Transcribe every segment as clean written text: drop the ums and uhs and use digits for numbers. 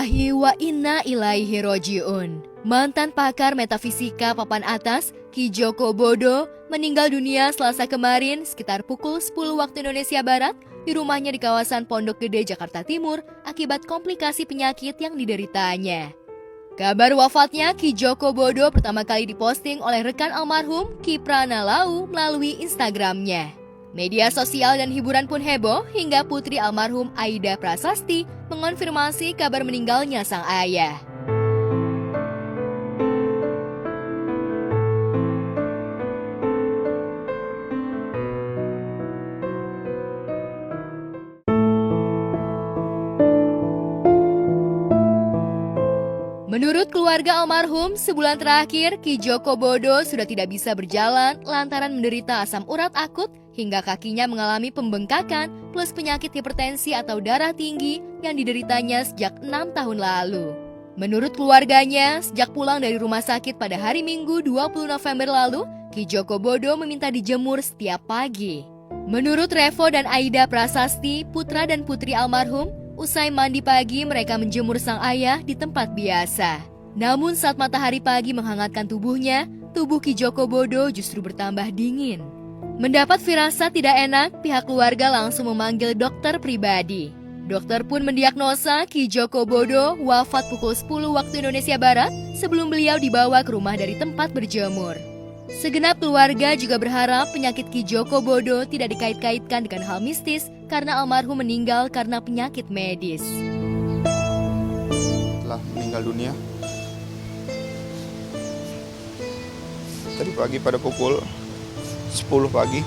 Innalillahi wa inna ilaihi roji'un. Mantan pakar metafisika papan atas, Ki Joko Bodo, meninggal dunia Selasa kemarin sekitar pukul 10 waktu Indonesia Barat di rumahnya di kawasan Pondok Gede, Jakarta Timur akibat komplikasi penyakit yang dideritanya. Kabar wafatnya Ki Joko Bodo pertama kali diposting oleh rekan almarhum Ki Pranalau melalui Instagramnya. Media sosial dan hiburan pun heboh hingga putri almarhum Aida Prasasti mengonfirmasi kabar meninggalnya sang ayah. Menurut keluarga almarhum, sebulan terakhir Ki Joko Bodo sudah tidak bisa berjalan lantaran menderita asam urat akut hingga kakinya mengalami pembengkakan plus penyakit hipertensi atau darah tinggi yang dideritanya sejak 6 tahun lalu. Menurut keluarganya, sejak pulang dari rumah sakit pada hari Minggu 20 November lalu, Ki Joko Bodo meminta dijemur setiap pagi. Menurut Revo dan Aida Prasasti, putra dan putri almarhum, usai mandi pagi mereka menjemur sang ayah di tempat biasa. Namun saat matahari pagi menghangatkan tubuhnya, tubuh Ki Joko Bodo justru bertambah dingin. Mendapat firasat tidak enak, pihak keluarga langsung memanggil dokter pribadi. Dokter pun mendiagnosa Ki Joko Bodo wafat pukul 10 waktu Indonesia Barat sebelum beliau dibawa ke rumah dari tempat berjemur. Segenap keluarga juga berharap penyakit Ki Joko Bodo tidak dikait-kaitkan dengan hal mistis karena almarhum meninggal karena penyakit medis. Telah meninggal dunia tadi pagi pada pukul 10 pagi.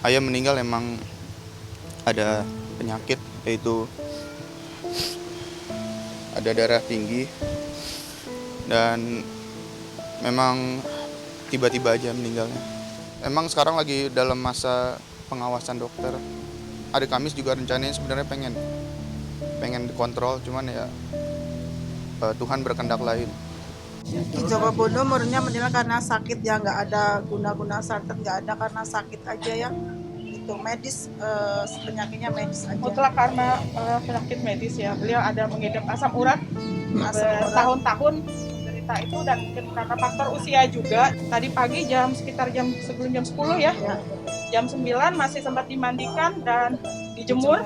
Ayah meninggal emang ada penyakit, yaitu ada darah tinggi dan memang tiba-tiba aja meninggalnya. Emang sekarang lagi dalam masa pengawasan dokter. Hari Kamis juga rencananya sebenarnya pengen dikontrol, cuman ya Tuhan berkehendak lain. Ki Joko Bodo meninggal karena sakit ya, nggak ada guna-guna santet, nggak ada karena sakit aja ya. Itu medis, penyakitnya medis aja. Mutlak karena penyakit medis ya. Beliau ada mengidap asam urat bertahun-tahun menderita itu, dan mungkin karena faktor usia juga. Tadi pagi sekitar sebelum jam 10 ya. Jam 9 masih sempat dimandikan dan dijemur.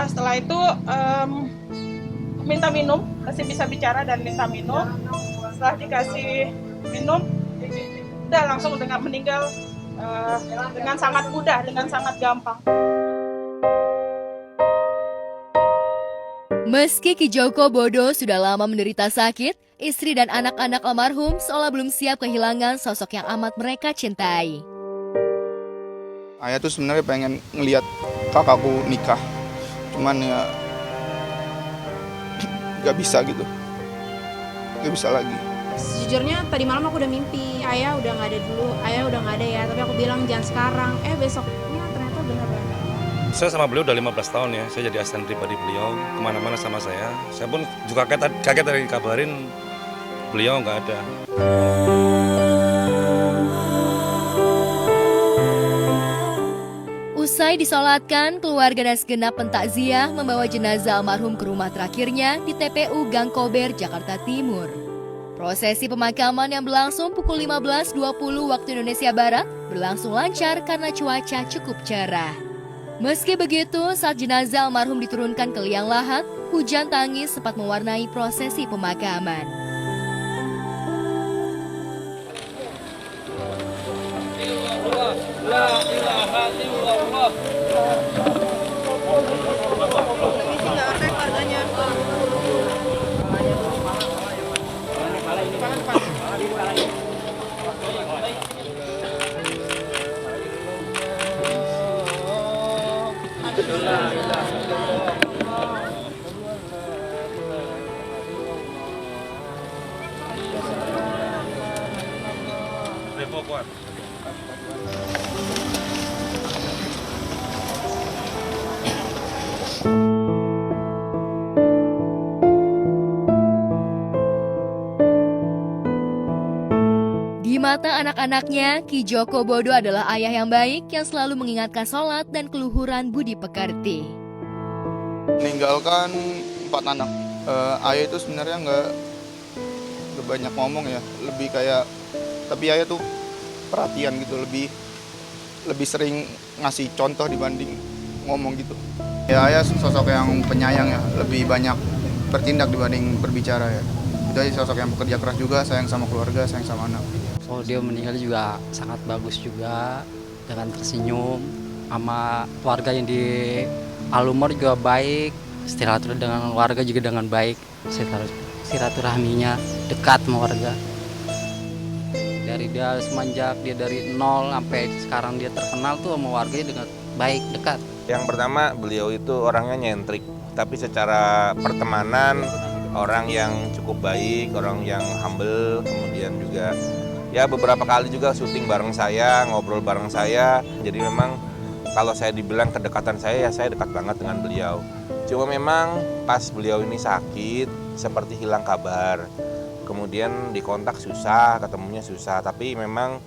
Setelah itu minta minum, masih bisa bicara dan minta minum. Setelah dikasih minum, udah langsung dengan meninggal dengan sangat mudah, dengan sangat gampang. Meski Ki Joko Bodo sudah lama menderita sakit, istri dan anak-anak almarhum seolah belum siap kehilangan sosok yang amat mereka cintai. Ayah tuh sebenarnya pengen ngelihat kakakku nikah, cuman ya gak bisa gitu, gak bisa lagi. Sejujurnya tadi malam aku udah mimpi ayah udah nggak ada dulu, ayah udah nggak ada ya, tapi aku bilang jangan sekarang, besoknya ternyata beneran. Saya sama beliau udah 15 tahun ya, saya jadi asisten pribadi beliau, kemana-mana sama saya pun juga kaget dari kabarin beliau nggak ada. Usai disolatkan, keluarga dan segenap pentakziah membawa jenazah almarhum ke rumah terakhirnya di TPU Gang Kober, Jakarta Timur. Prosesi pemakaman yang berlangsung pukul 15.20 waktu Indonesia Barat berlangsung lancar karena cuaca cukup cerah. Meski begitu, saat jenazah almarhum diturunkan ke liang lahat, hujan tangis sempat mewarnai prosesi pemakaman. Di mata anak-anaknya, Ki Joko Bodo adalah ayah yang baik yang selalu mengingatkan sholat dan keluhuran budi pekerti. Meninggalkan 4 anak. Ayah itu sebenarnya nggak banyak ngomong ya, lebih kayak, tapi ayah tuh perhatian gitu, lebih sering ngasih contoh dibanding ngomong gitu. Ya ayah sosok yang penyayang ya, lebih banyak bertindak dibanding berbicara ya. Itu aja, sosok yang bekerja keras juga, sayang sama keluarga, sayang sama anak. Oh, dia meninggal juga sangat bagus juga, dengan tersenyum, sama warga yang di Alumor juga baik, silaturahmi dengan warga juga dengan baik, silaturahminya dekat sama warga. Dari dia semenjak dia dari nol sampai sekarang dia terkenal tuh sama warganya dengan baik, dekat. Yang pertama, beliau itu orangnya nyentrik, tapi secara pertemanan orang yang cukup baik, orang yang humble, kemudian juga ya beberapa kali juga syuting bareng saya, ngobrol bareng saya. Jadi memang kalau saya dibilang kedekatan saya, ya saya dekat banget dengan beliau. Cuma memang pas beliau ini sakit, seperti hilang kabar. Kemudian dikontak susah, ketemunya susah, tapi memang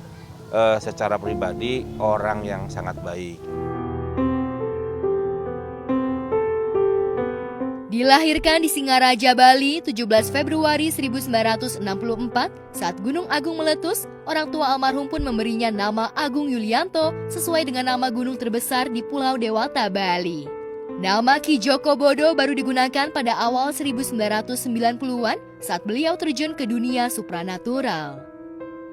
secara pribadi orang yang sangat baik. Dilahirkan di Singaraja, Bali, 17 Februari 1964, saat Gunung Agung meletus, orang tua almarhum pun memberinya nama Agung Yulianto sesuai dengan nama gunung terbesar di Pulau Dewata, Bali. Nama Ki Joko Bodo baru digunakan pada awal 1990-an saat beliau terjun ke dunia supranatural.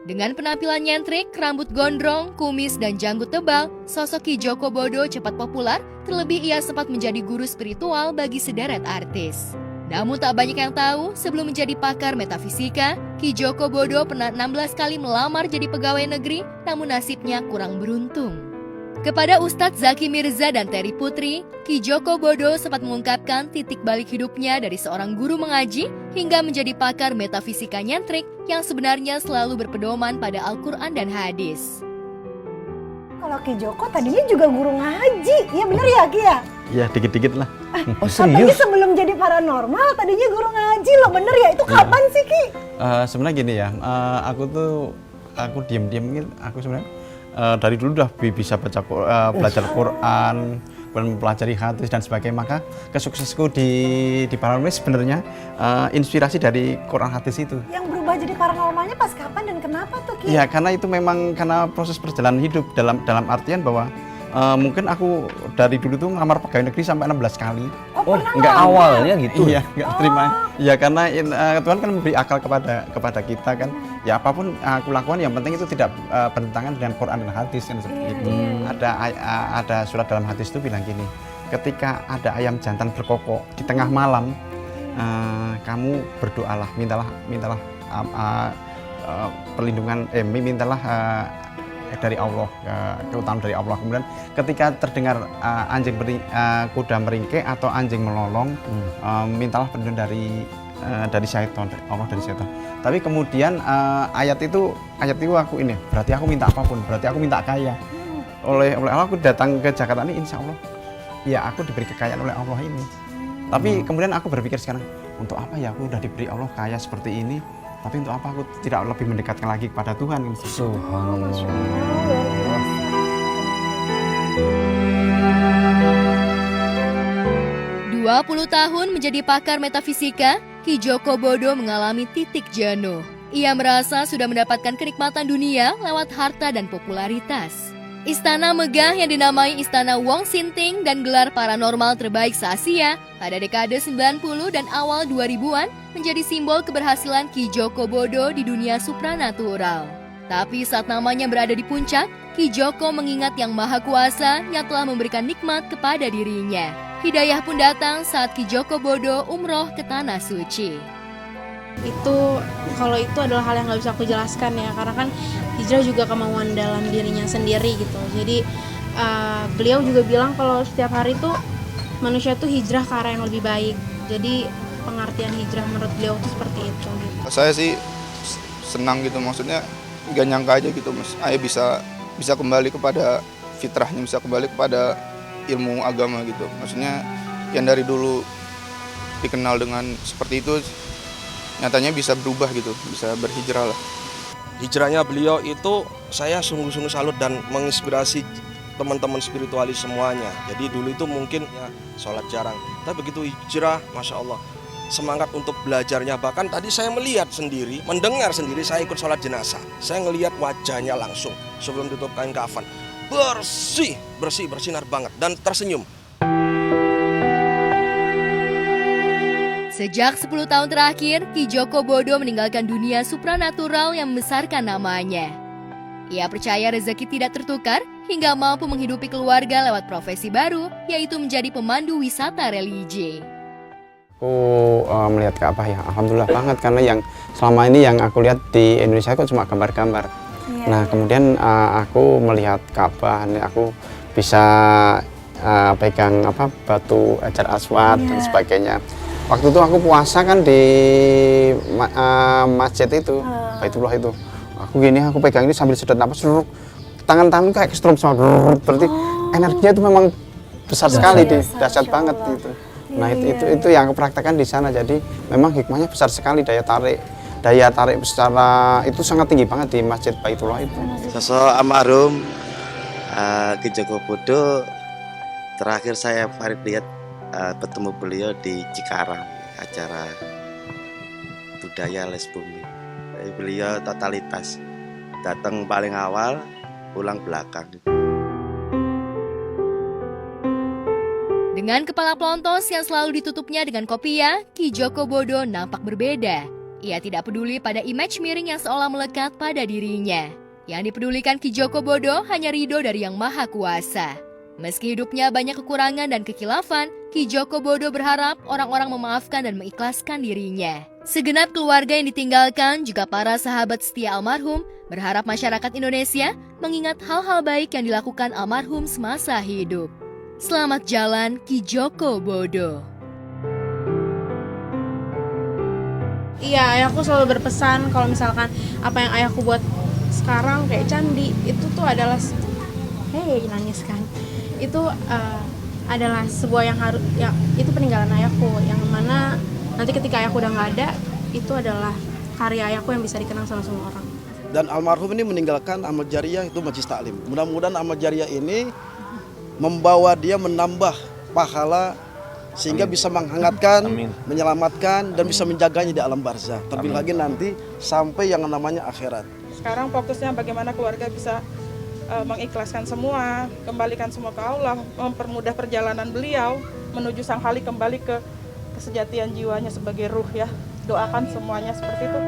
Dengan penampilan nyentrik, rambut gondrong, kumis, dan janggut tebal, sosok Ki Joko Bodo cepat populer, terlebih ia sempat menjadi guru spiritual bagi sederet artis. Namun tak banyak yang tahu, sebelum menjadi pakar metafisika, Ki Joko Bodo pernah 16 kali melamar jadi pegawai negeri, namun nasibnya kurang beruntung. Kepada Ustadz Zaki Mirza dan Terry Putri, Ki Joko Bodo sempat mengungkapkan titik balik hidupnya dari seorang guru mengaji hingga menjadi pakar metafisika nyentrik yang sebenarnya selalu berpedoman pada Al-Quran dan hadis. Kalau Ki Joko tadinya juga guru ngaji, iya bener ya Ki ya? Iya, dikit-dikit lah. Oh serius? Tapi sebelum jadi paranormal tadinya guru ngaji loh, bener ya? Itu kapan sih Ki? Sebenarnya gini ya, aku diam-diam, aku sebenarnya dari dulu udah bisa belajar Quran, mempelajari hadis dan sebagainya. Maka kesuksesku di paranormal sebenarnya inspirasi dari Quran hadis itu. Yang berubah jadi paranormalnya pas kapan dan kenapa tuh Ki? Ya karena itu memang karena proses perjalanan hidup dalam artian bahwa mungkin aku dari dulu tuh ngelamar pegawai negeri sampai 16 kali. Oh enggak awalnya gitu. Iya, enggak terima. Ya karena Tuhan kan memberi akal kepada kita kan. Ya apapun aku lakukan yang penting itu tidak bertentangan dengan Quran dan hadis kan seperti itu. Ada surat dalam hadis itu bilang gini, ketika ada ayam jantan berkokok di tengah malam, kamu berdoalah, mintalah perlindungan, mintalah dari Allah, keutamaan dari Allah. Kemudian ketika terdengar kuda meringkik atau anjing melolong, mintalah perlindungan dari syaitan, Allah dari syaitan. Tapi kemudian ayat itu aku ini, berarti aku minta apapun, berarti aku minta kaya. Oleh Allah aku datang ke Jakarta ini, insya Allah ya aku diberi kekayaan oleh Allah ini. Tapi kemudian aku berpikir sekarang, untuk apa ya aku udah diberi Allah kaya seperti ini, tapi untuk apa aku tidak lebih mendekatkan lagi kepada Tuhan? Subhanallah. 20 tahun menjadi pakar metafisika, Ki Joko Bodo mengalami titik jenuh. Ia merasa sudah mendapatkan kenikmatan dunia lewat harta dan popularitas. Istana megah yang dinamai Istana Wong Sinting dan gelar paranormal terbaik se-Asia pada dekade 90 dan awal 2000-an menjadi simbol keberhasilan Ki Joko Bodo di dunia supranatural. Tapi saat namanya berada di puncak, Ki Joko mengingat Yang Maha Kuasa yang telah memberikan nikmat kepada dirinya. Hidayah pun datang saat Ki Joko Bodo umroh ke Tanah Suci. Kalau itu adalah hal yang nggak bisa aku jelaskan ya, karena kan hijrah juga kemauan dalam dirinya sendiri gitu. Jadi beliau juga bilang kalau setiap hari tuh manusia tuh hijrah ke arah yang lebih baik. Jadi pengertian hijrah menurut beliau tuh seperti itu gitu. Saya sih senang gitu, maksudnya gak nyangka aja gitu Mas, Ayah bisa kembali kepada fitrahnya, bisa kembali kepada ilmu agama gitu. Maksudnya yang dari dulu dikenal dengan seperti itu nyatanya bisa berubah gitu, bisa berhijrah lah. Hijrahnya beliau itu saya sungguh-sungguh salut dan menginspirasi teman-teman spiritualis semuanya. Jadi dulu itu mungkin ya, sholat jarang, tapi begitu hijrah, Masya Allah, semangat untuk belajarnya. Bahkan tadi saya melihat sendiri, mendengar sendiri, saya ikut sholat jenazah. Saya ngelihat wajahnya langsung sebelum ditutup kain kafan. Bersih, bersinar banget dan tersenyum. Sejak 10 tahun terakhir, Ki Joko Bodo meninggalkan dunia supranatural yang membesarkan namanya. Ia percaya rezeki tidak tertukar hingga mampu menghidupi keluarga lewat profesi baru, yaitu menjadi pemandu wisata religi. Aku melihat Ka'bah ya, alhamdulillah banget, karena yang selama ini yang aku lihat di Indonesia itu cuma gambar-gambar. Nah kemudian aku melihat Ka'bah, aku bisa pegang batu Hajar Aswad dan sebagainya. Waktu itu aku puasa kan di masjid itu, Baitullah itu. Aku gini, aku pegang ini sambil sedot napas, tangan-tangan kayak kesetrum semua, berarti energinya itu memang besar sekali, dahsyat banget itu. Nah itu yang aku praktekkan di sana. Jadi memang hikmahnya besar sekali, daya tarik secara itu sangat tinggi banget di Masjid Baitullah itu. Sosok almarhum Ki Joko Bodo, terakhir saya Farid lihat bertemu beliau di Cikarang, acara budaya les bumi. Beliau totalitas, datang paling awal, pulang belakang. Dengan kepala pelontos yang selalu ditutupnya dengan kopiah, Ki Joko Bodo nampak berbeda. Ia tidak peduli pada image miring yang seolah melekat pada dirinya. Yang dipedulikan Ki Joko Bodo hanya ridho dari Yang Maha Kuasa. Meski hidupnya banyak kekurangan dan kekilafan, Ki Joko Bodo berharap orang-orang memaafkan dan mengikhlaskan dirinya. Segenap keluarga yang ditinggalkan, juga para sahabat setia almarhum, berharap masyarakat Indonesia mengingat hal-hal baik yang dilakukan almarhum semasa hidup. Selamat jalan Ki Joko Bodo. Iya, ayahku selalu berpesan kalau misalkan apa yang ayahku buat sekarang kayak candi, itu tuh adalah nangis kan. Itu adalah sebuah yang harus, ya itu peninggalan ayahku, yang mana nanti ketika ayahku udah nggak ada, itu adalah karya ayahku yang bisa dikenang sama semua orang. Dan almarhum ini meninggalkan amal jariah, itu Majlis Taklim. Mudah-mudahan amal jariah ini membawa dia menambah pahala sehingga bisa menghangatkan, menyelamatkan, dan bisa menjaganya di alam barzah. Terlebih lagi nanti sampai yang namanya akhirat. Sekarang fokusnya bagaimana keluarga bisa mengikhlaskan semua, kembalikan semua ke Allah, mempermudah perjalanan beliau menuju sang Khalik, kembali ke kesejatian jiwanya sebagai ruh ya. Doakan semuanya seperti itu.